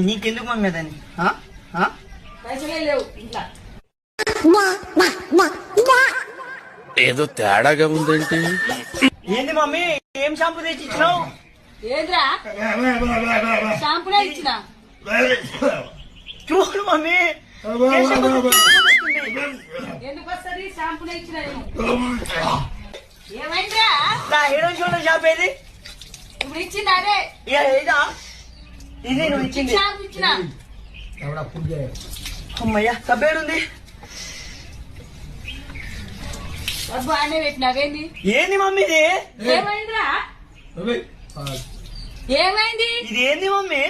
నీకెందుకు మమ్మీ అదని ఏదో తేడాగా ఉందేంటి? ఏంది మమ్మీ ఏం షాంపూ తెచ్చి ఇచ్చినావు? ఏంద్రా షాంపూనే ఇచ్చినా చూడు మమ్మీ ఎందుకు వస్తుంది షాంపూనే ఇచ్చిన ఏమైందిరా నా హీరో చూడండి షాంపూ ఏది ఇప్పుడు ఇచ్చింది అదే ఏదా ఇది నువ్వు ఇచ్చింది షాంపూ ఇచ్చిన అమ్మయ్యా సబ్బేడుంది డబ్బు ఆనే పెట్టినావేంది ఏంది మమ్మీ ఇది ఏమైందిరా ఏమైంది ఇది ఏంది మమ్మీ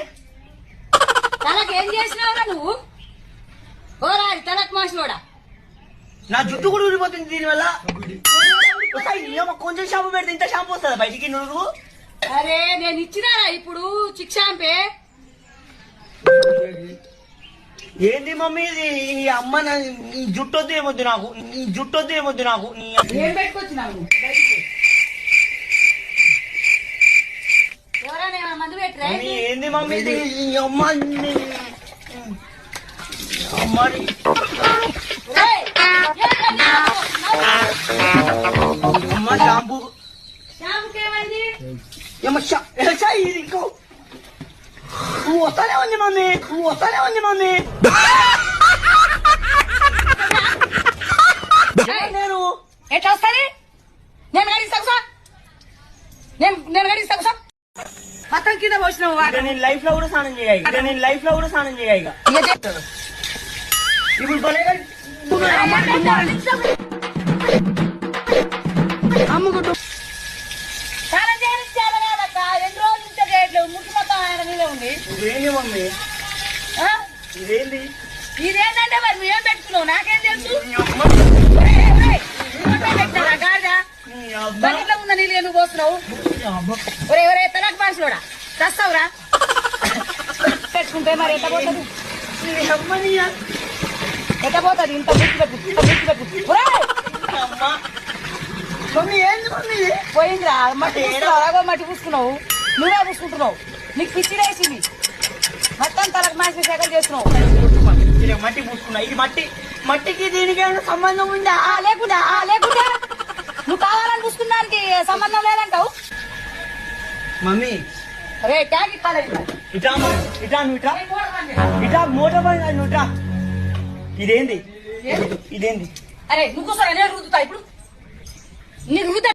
తనకు ఏం చేసినావురా నువ్వు ఓ రాడు తనకు మాసినోడా నా జుట్టు కూడా ఊడిపోతుంది దీనివల్ల కొంచెం షాంపూ పెడితే ఇంత షాంపూ వస్తుందా బయటికి నువ్వు? అరే నేను ఇచ్చినారా ఇప్పుడు చిక్ షాంపే ఏంది మమ్మీ ఇది ఈ అమ్మ ఈ జుట్టు వద్దు ఏమొద్దు నాకు ఈ జుట్టు వద్దు ఏమొద్దు నాకు ఏం పెట్టుకొచ్చినావు ఎవరైనా మందు పెట్టరా ఏంది మమ్మీ ఇది ఈ అమ్మ అమ్మడి అమ్మ షాంపూ షాంపూకేమైంది ఇది ఇంకో నువ్వు వస్తానే ఉంది మమ్మీ నేను ఎట్లా వస్తుంది నేను గడిస్తాను సార్ నేను గడిస్తాను సార్ మొత్తం కింద పోసినావు నేను లైఫ్ లో కూడా స్నానం చేయాలి ఇప్పుడు అమ్ముకుంటూ చాలా చాలా కాదక్క ఎన్ని రోజులు ఇంత చేయట్లేదు ముక్కు మొత్తం ఆయన మీద ఉంది ఇదేంది మమ్మీ ఇదేంది ఇదేంటంటే మరి నువ్వేం పెట్టుకున్నావు నాకేం తెలుసు గాడిదా బకెట్లో ఉన్న నీళ్ళు ఎందుకు పోస్తున్నావు ఒరే తనకు మనుషులోడా చస్తావురా పెట్టుకుంటే మరి ఎట్ట పోతుంది ఎట్ట పోతుంది ఇంత ముక్కు పెట్టు మమ్మీ ఏంది మమ్మీ పోయిందిరా మట్టి అలాగో మట్టి పూసుకున్నావు నువ్వే పూసుకుంటున్నావు నీకు పిచ్చి వేసింది మొత్తం తలకు మాసి సెకలు చేస్తున్నావు మట్టి పూసుకున్నా ఇది మట్టికి దీనికి ఏమైనా సంబంధం ఉందా లేకుండా నువ్వు కావాలని పూసుకున్నానికి సంబంధం లేదంటావు మమ్మీ అరే ట్యాంక్ కాలేదు ఇట్లా మోటార్ బండి నువ్వు ఇట్లా ఇదేంది అరే నువ్వు కూర్చోరా నేను రుద్దుతా ఇప్పుడు నీకు రుద్ద